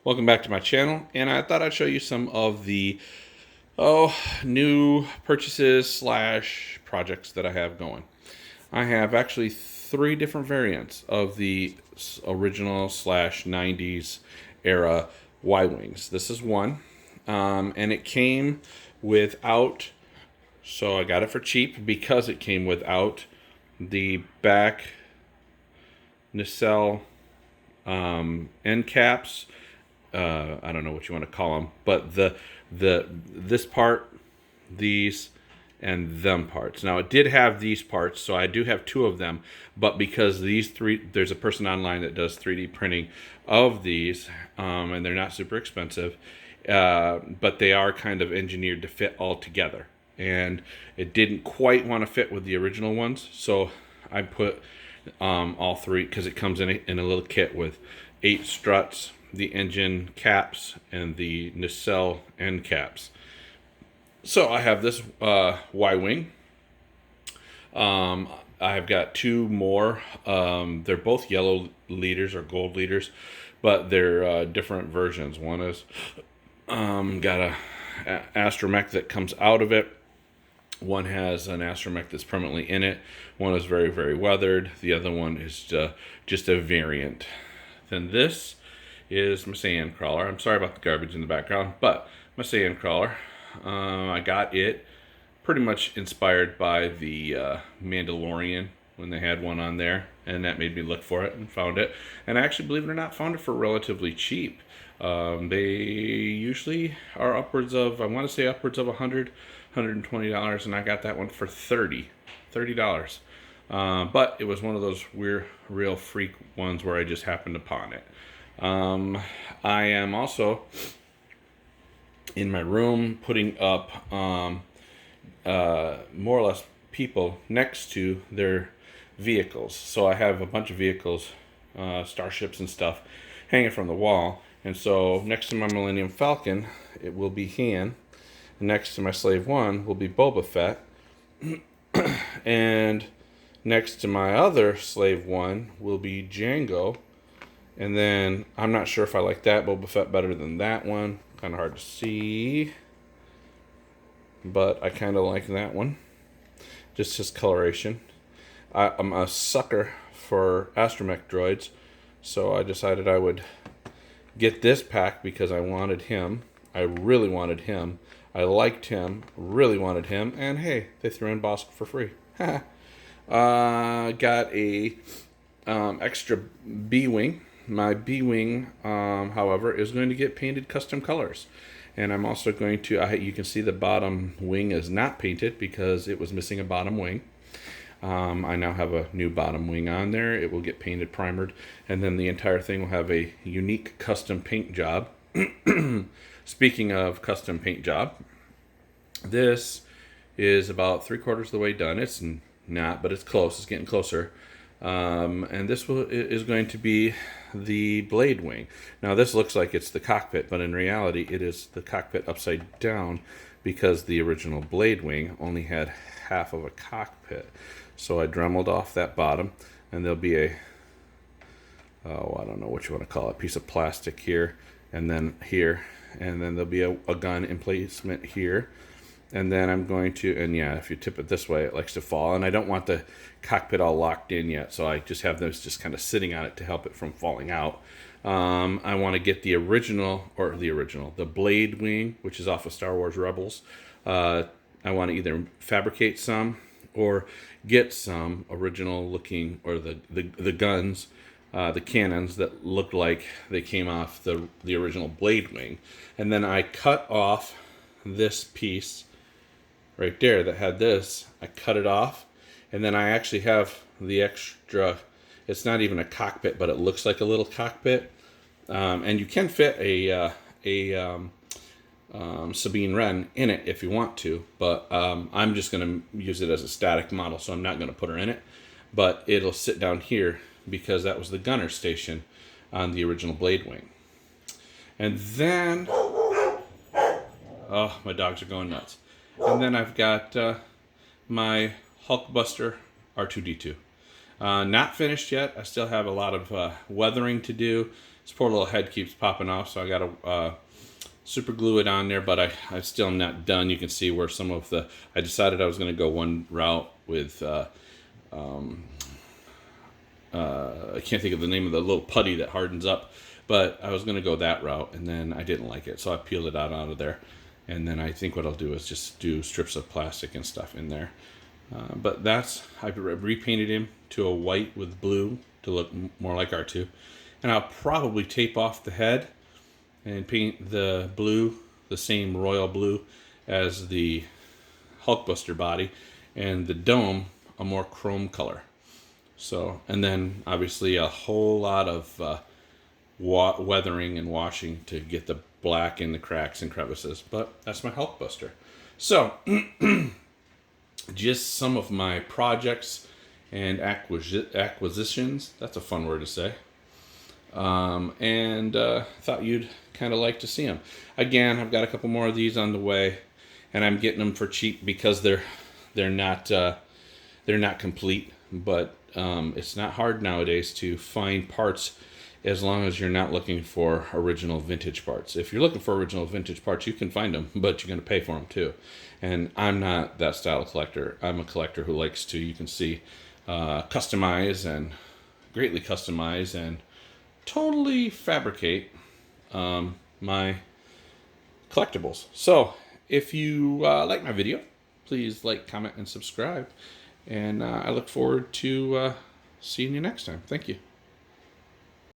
Welcome back to my channel, and I thought I'd show you some of the new purchases slash projects that I have going. I have actually three different variants of the original slash 90s era Y-Wings. This is one, and it came without, so I got it for cheap because it came without the back nacelle end caps. I don't know what you want to call them, but this part, these, and them parts. Now it did have these parts, so I do have two of them, but because these three, there's a person online that does 3D printing of these, and they're not super expensive, but they are kind of engineered to fit all together, and it didn't quite want to fit with the original ones, so I put all three, because it comes in a little kit with 8 struts, the engine caps, and the nacelle end caps. So I have this Y-Wing. I've got two more. They're both yellow leaders or gold leaders, but they're different versions. One is got a astromech that comes out of it. One has an astromech that's permanently in it. One is very, very weathered. The other one is just a variant. Then this is my sand crawler. I'm sorry about the garbage in the background, but my sand crawler. I got it pretty much inspired by the Mandalorian when they had one on there, and that made me look for it and found it. And I actually, believe it or not, found it for relatively cheap. They usually are upwards of, I want to say upwards of $120, and I got that one for $30. But it was one of those weird, real freak ones where I just happened upon it. I am also in my room putting up more or less people next to their vehicles. So I have a bunch of vehicles, Starships and stuff, hanging from the wall. And so next to my Millennium Falcon, it will be Han. Next to my Slave One will be Boba Fett. And next to my other Slave One will be Django. And then I'm not sure if I like that Boba Fett better than that one. Kind of hard to see, but I kind of like that one. Just his coloration. I'm a sucker for astromech droids, so I decided I would get this pack because I wanted him. I really wanted him. I liked him, really wanted him, and hey, they threw in Bosk for free. Got a extra B-Wing. My B-Wing, however, is going to get painted custom colors. And I'm also going to, you can see the bottom wing is not painted because it was missing a bottom wing. I now have a new bottom wing on there. It will get painted, primered, and then the entire thing will have a unique custom paint job. Speaking of custom paint job, this is about 3/4 of the way done. It's not, but it's close. It's getting closer. And this is going to be the blade wing. Now this looks like it's the cockpit, but in reality it is the cockpit upside down because the original blade wing only had half of a cockpit. So I dremeled off that bottom, and there'll be a, I don't know what you want to call it, piece of plastic here, and then here, and then there'll be a gun emplacement here. And then I'm going to, and yeah, if you tip it this way, it likes to fall. And I don't want the cockpit all locked in yet, so I just have those just kind of sitting on it to help it from falling out. I want to get the blade wing, which is off of Star Wars Rebels. I want to either fabricate some or get some original looking, or the guns, the cannons that looked like they came off the original blade wing. And then I cut off this piece right there that had this. I cut it off, and then I actually have the extra, it's not even a cockpit, but it looks like a little cockpit, and you can fit a Sabine Wren in it if you want to, but I'm just going to use it as a static model, so I'm not going to put her in it, but it'll sit down here because that was the gunner station on the original blade wing. And then, oh, my dogs are going nuts. And then I've got my Hulkbuster R2-D2. Not finished yet. I still have a lot of weathering to do, This poor little head keeps popping off, so I got to super glue it on there, but I'm still not done. You can see where some of the, I decided I was going to go one route with, I can't think of the name of the little putty that hardens up, but I was going to go that route, and then I didn't like it, so I peeled it out of there. And then I think what I'll do is just do strips of plastic and stuff in there. But I've repainted him to a white with blue to look more like R2. And I'll probably tape off the head and paint the blue, the same royal blue as the Hulkbuster body, and the dome a more chrome color. So, and then obviously a whole lot of weathering and washing to get the black in the cracks and crevices. But that's my Hulkbuster. So, just some of my projects and acquisitions. That's a fun word to say. And thought you'd kind of like to see them. Again, I've got a couple more of these on the way, and I'm getting them for cheap because they're not complete. But it's not hard nowadays to find parts as long as you're not looking for original vintage parts. If you're looking for original vintage parts, you can find them, but you're going to pay for them too. And I'm not that style of collector. I'm a collector who likes to, you can see, customize and greatly customize and totally fabricate my collectibles. So if you like my video, please like, comment, and subscribe. And I look forward to seeing you next time. Thank you.